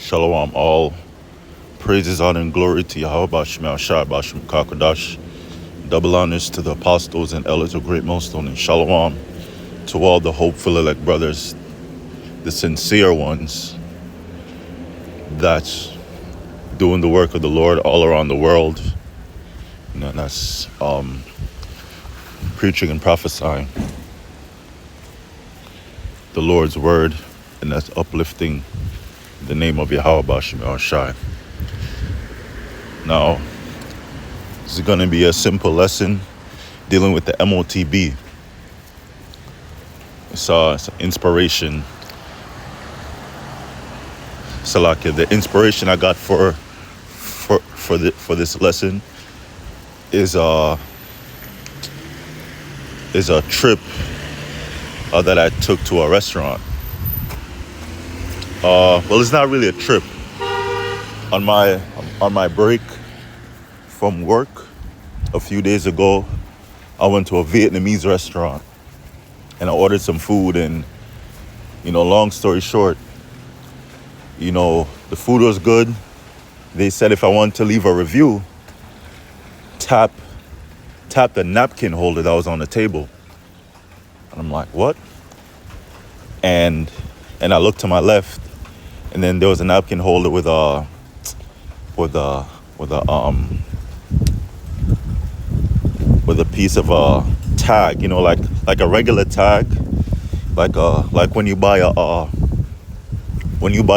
Shalom, all praises, honor, and glory to Yahweh Bashim Shai Bashim Kakodash. Double honors to the apostles and elders of Great Millstone, and Shalom to all the hopeful elect brothers, the sincere ones that's doing the work of the Lord all around the world. That's preaching and prophesying the Lord's word, and that's uplifting the name of Yahweh Bashim Shai. Now, this is going to be a simple lesson dealing with the MOTB. It's an inspiration. Salakia, the inspiration I got for this lesson is a trip that I took to a restaurant. Well, it's not really a trip. On my break from work a few days ago, I went to a Vietnamese restaurant and I ordered some food, and long story short, the food was good. They said if I wanted to leave a review, tap the napkin holder that was on the table. And I'm like, what? And I looked to my left, and then there was a napkin holder with a piece of a tag, like a regular tag, like when you buy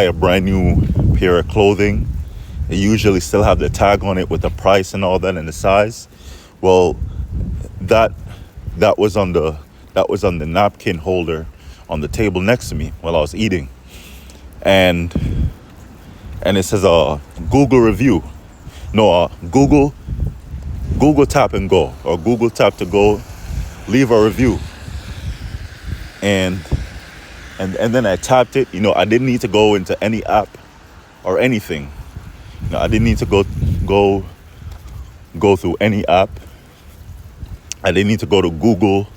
a brand new pair of clothing, they usually still have the tag on it with the price and all that and the size. Well, that was on the napkin holder on the table next to me while I was eating, and it says Google review. No, Google tap and go, or Google tap to go, leave a review. And then I tapped it. I didn't need to go into any app or anything. I didn't need to go through any app. I didn't need to go to Google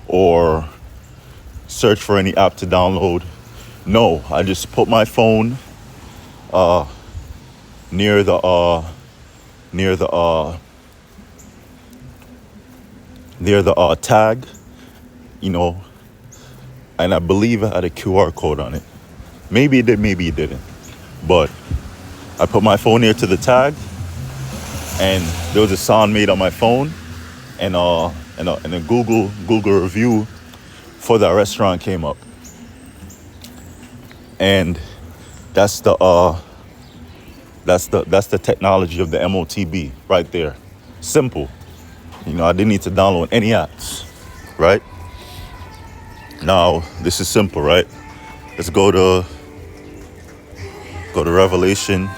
or search for any app to download. No, I just put my phone near the tag, and I believe it had a QR code on it. Maybe it did, maybe it didn't. But I put my phone near to the tag, and there was a sound made on my phone, and a Google review for that restaurant came up. And that's the technology of the MOTB right there. Simple. I didn't need to download any apps, right? Now, this is simple, right? Let's go to Revelation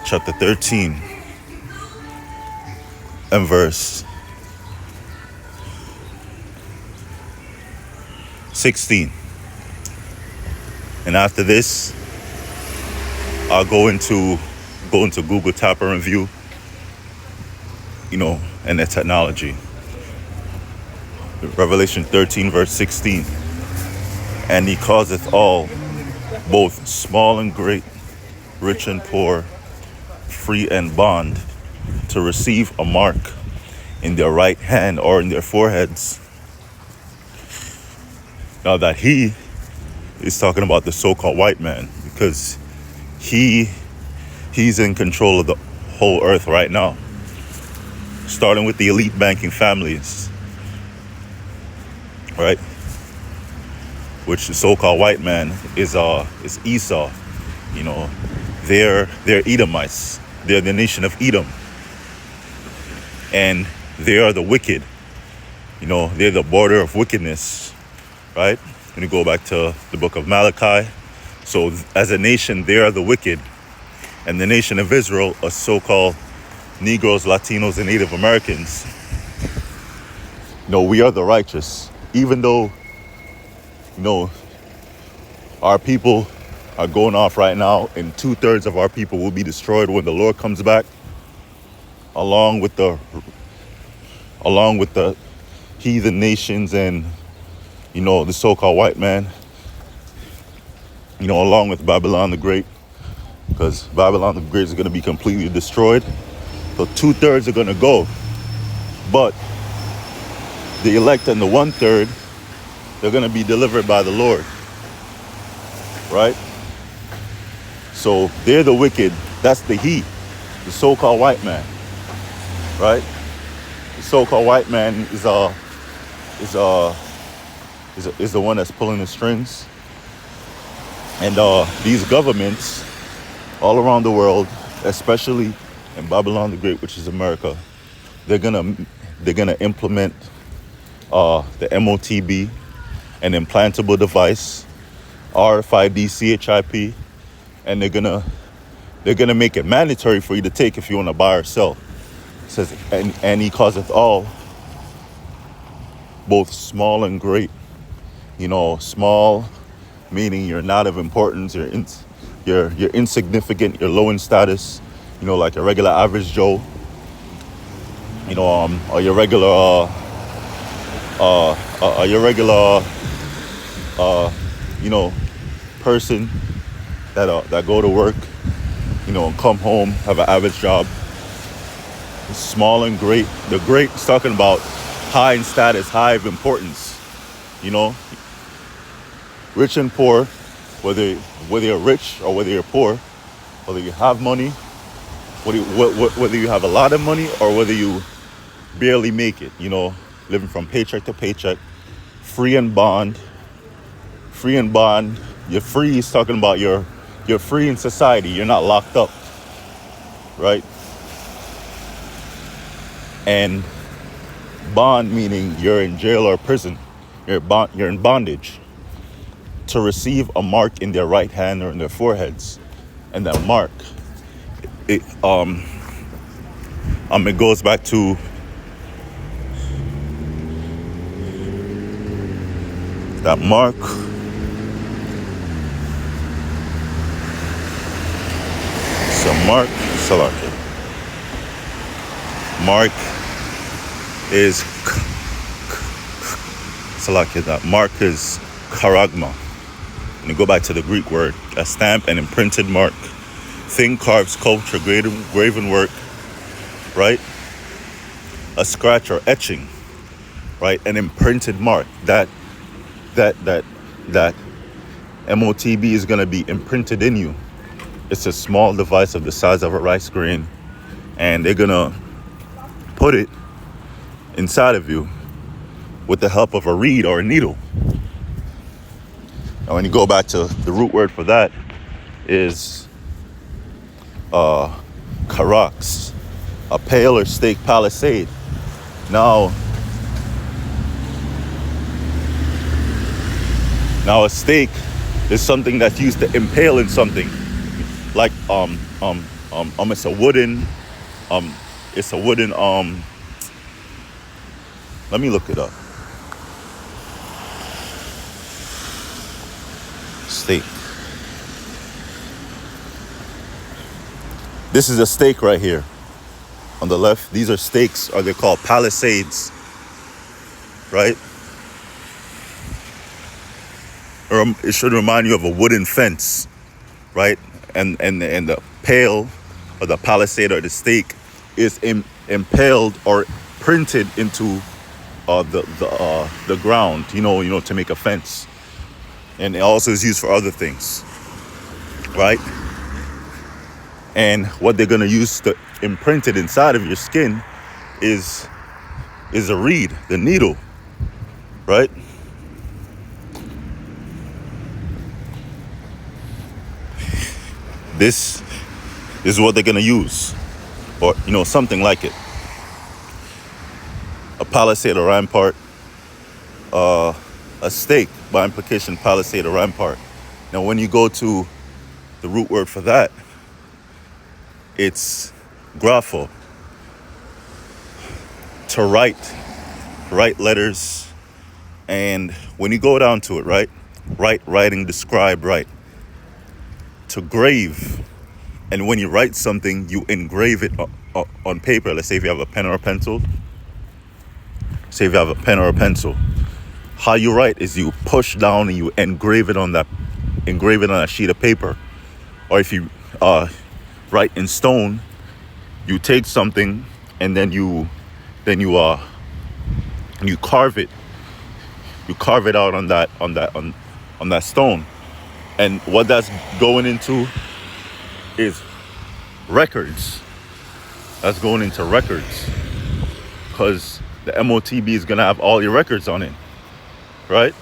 chapter 13 and verse 16. And after this, I'll go into Google Tap and Review, and the technology. Revelation 13 verse 16. And he causeth all, both small and great, rich and poor, free and bond, to receive a mark in their right hand or in their foreheads. Now that he is talking about the so-called white man, because he's in control of the whole earth right now, starting with the elite banking families, right? Which the so-called white man is Esau. They're Edomites. They're the nation of Edom, and they are the wicked. They're the border of wickedness, right? When you go back to the book of Malachi, so as a nation, they are the wicked, and the nation of Israel are so-called Negroes, Latinos, and Native Americans. We are the righteous, even though our people are going off right now, and 2/3 of our people will be destroyed when the Lord comes back, along with the heathen nations and the so-called white man. along with Babylon the Great, because Babylon the Great is going to be completely destroyed. So 2/3 are going to go. But the elect and the 1/3, they're going to be delivered by the Lord. Right? So they're the wicked. That's the he, the so-called white man. Right? The so-called white man is the one that's pulling the strings. And these governments all around the world, especially in Babylon the Great, which is America, they're gonna implement the MOTB, an implantable device, RFID CHIP, and they're gonna make it mandatory for you to take if you want to buy or sell. It says, and he causeth all, both small and great. Small meaning you're not of importance, you're insignificant, you're low in status, like a regular average Joe, or your regular person that go to work, and come home, have an average job. Small and great. The great is talking about high in status, high of importance. Rich and poor, whether you're rich or whether you're poor, whether you have money, whether you have a lot of money or whether you barely make it, living from paycheck to paycheck, free and bond. You're free is talking about you're free in society. You're not locked up, right? And bond meaning you're in jail or prison. You're in bondage. To receive a mark in their right hand or in their foreheads, and that mark, it goes back to that mark. So mark is that mark is charagma. And go back to the Greek word, a stamp, an imprinted mark, thing, carved, sculpture, graven work, right? A scratch or etching, right? An imprinted mark. That MOTB is going to be imprinted in you. It's a small device of the size of a rice grain, and they're going to put it inside of you with the help of a reed or a needle. And when you go back to the root word for that is karax, a pale or stake palisade. Now a stake is something that's used to impale in something. Like it's a wooden let me look it up. Stake. This is a stake right here on the left. These are stakes, or they're called palisades, right? It should remind you of a wooden fence, right? And the pale or the palisade or the stake is impaled or printed into the ground, to make a fence. And it also is used for other things, right? And what they're going to use to imprint it inside of your skin is a reed, the needle, right? This is what they're going to use, or, something like it. A palisade or rampart, a stake, by implication, palisade or rampart. Now, when you go to the root word for that, it's grapho, to write letters. And when you go down to it, right? Writing, describe, write. To grave. And when you write something, you engrave it on paper. Let's say if you have a pen or a pencil. How you write is you push down and you engrave it on that engrave it on a sheet of paper. Or if you write in stone, you take something and then you carve it. You carve it out on that stone. And what that's going into is records. That's going into records. Because the MOTB is going to have all your records on it. Right?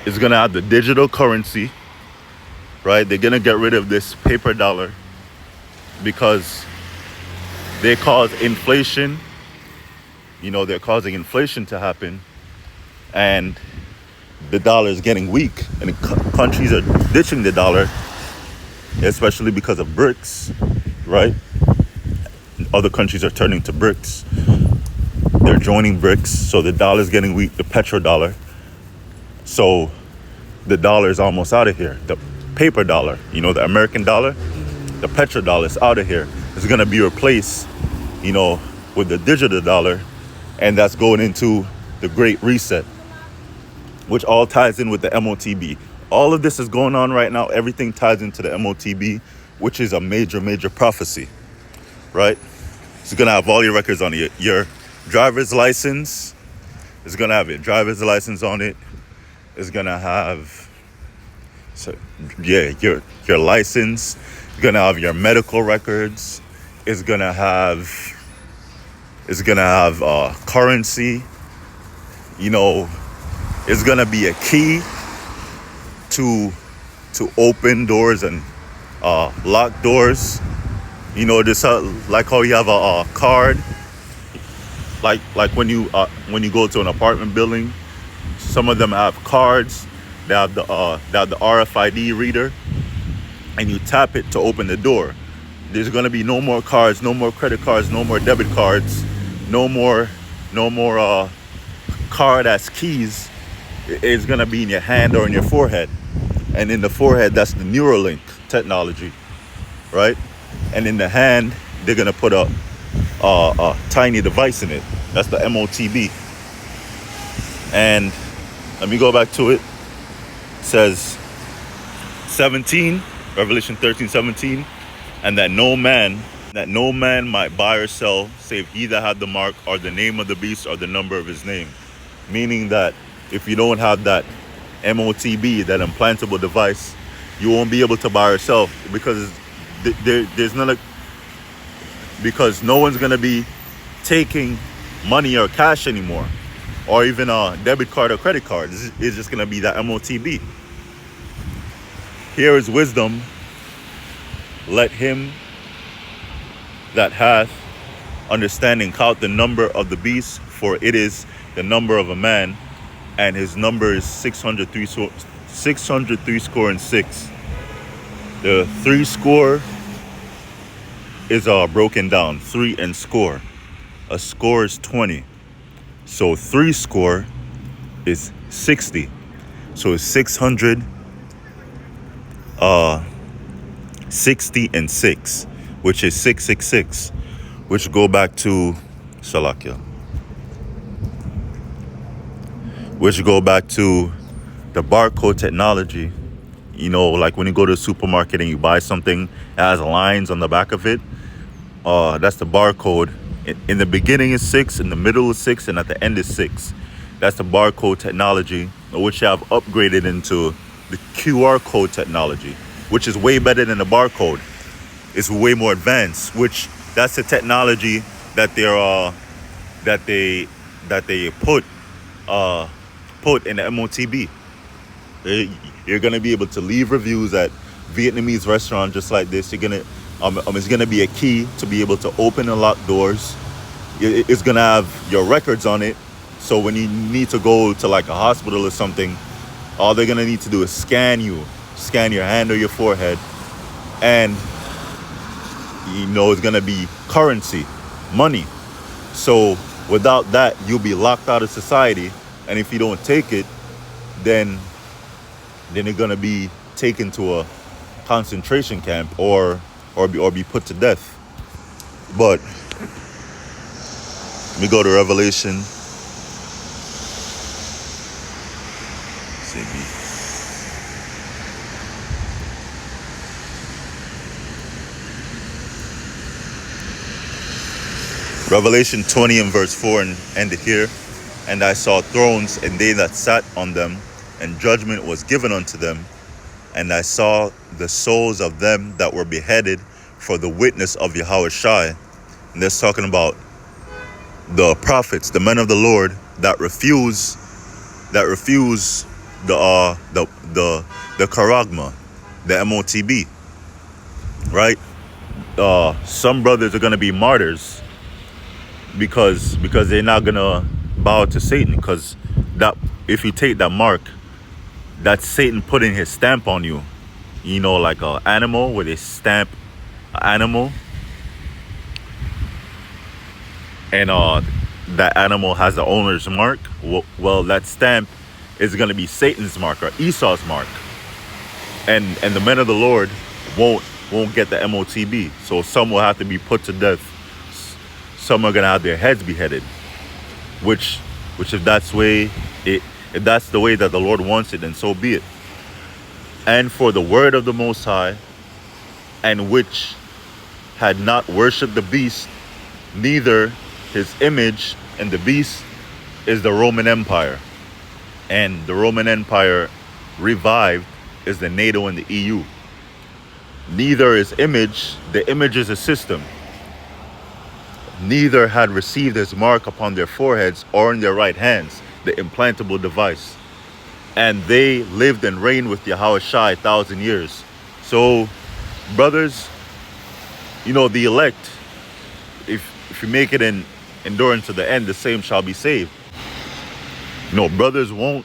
It's going to have the digital currency. Right? They're going to get rid of this paper dollar because they cause inflation. You know, they're causing inflation to happen. And the dollar is getting weak. And countries are ditching the dollar, especially because of BRICS, right? Other countries are turning to BRICS. They're joining BRICS, so the dollar is getting weak, the petrodollar. So the dollar is almost out of here. The paper dollar, you know, the American dollar, the petrodollar is out of here. It's going to be replaced, you know, with the digital dollar, and that's going into the Great Reset, which all ties in with the MOTB. All of this is going on right now. Everything ties into the MOTB, which is a major, major prophecy, right? It's going to have all your records on it. Your driver's license is going to have your driver's license on it. It's going to have, your license. It's going to have your medical records. It's going to have currency. You know, it's going to be a key to open doors and lock doors. You know, this like how you have a card, like when you go to an apartment building, some of them have cards. They have the RFID reader, and you tap it to open the door. There's gonna be no more cards, no more credit cards, no more debit cards, no more card as keys. It's gonna be in your hand or in your forehead, and in the forehead, that's the Neuralink technology, right? And in the hand, they're gonna put a tiny device in it. That's the MOTB. And let me go back to it. It says 17, Revelation 13:17, and that no man might buy or sell save he that had the mark or the name of the beast or the number of his name. Meaning that if you don't have that MOTB, that implantable device, you won't be able to buy or sell because there's none of, because no one's gonna be taking money or cash anymore, or even a debit card or credit card. It's just gonna be that MOTB. Here is wisdom. Let him that hath understanding count the number of the beast, for it is the number of a man, and his number is 603 score and 6. The 3 score is broken down. 3 and score. A score is 20. So 3 score is 60. So it's 60 and 6, which is 666, which go back to Salakia, which go back to the barcode technology. You know, like when you go to the supermarket and you buy something, it has lines on the back of it. That's the barcode. In the beginning is 6, in the middle is 6, and at the end is 6. That's the barcode technology, which have upgraded into the QR code technology, which is way better than the barcode. It's way more advanced. Which that's the technology that they put in the MOTB. You're gonna be able to leave reviews at Vietnamese restaurants just like this. You're gonna it's gonna be a key to be able to open and lock doors. It's gonna have your records on it, so when you need to go to like a hospital or something, all they're gonna need to do is scan your hand or your forehead, and you know it's gonna be currency, money. So without that, you'll be locked out of society, and if you don't take it, then you're gonna be taken to a concentration camp or be put to death. But let me go to Revelation. Revelation 20 and verse 4 and ended here. And I saw thrones, and they that sat on them, and judgment was given unto them. And I saw the souls of them that were beheaded for the witness of Yahushua. And that's talking about the prophets, the men of the Lord that refuse the charagma, the MOTB, right? Some brothers are gonna be martyrs because they're not gonna bow to Satan, because that if you take that mark, that's Satan putting his stamp on you. You know, like an animal where they stamp an animal, and that animal has the owner's mark. Well, that stamp is going to be Satan's mark, or Esau's mark, and the men of the Lord won't get the MOTB. So some will have to be put to death. Some are going to have their heads beheaded, which if that's the way that the Lord wants it, then so be it. And for the word of the Most High, and which had not worshipped the beast, neither his image, and the beast is the Roman Empire. And the Roman Empire revived is the NATO and the EU. Neither is image, the image is a system. Neither had received his mark upon their foreheads or in their right hands, the implantable device. And they lived and reigned with Yahushua 1,000 years. So, brothers, you know, the elect, if you make it in endurance to the end, the same shall be saved. No, brothers won't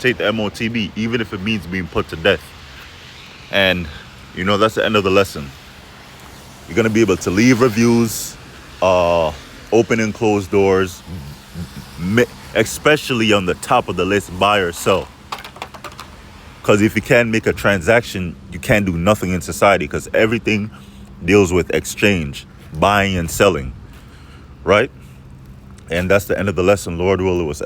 take the MOTB, even if it means being put to death. And you know, that's the end of the lesson. You're gonna be able to leave reviews, open and close doors, especially on the top of the list, buy or sell. Because if you can't make a transaction, you can't do nothing in society, because everything deals with exchange, buying and selling, right? And that's the end of the lesson. Lord will, it was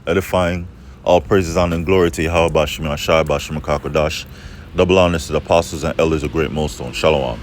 edifying. All praises, honor, and glory to Yahweh Bashim Ashai Bashim Kakodash. Double honors to the apostles and elders of Great Millstone. Shalom.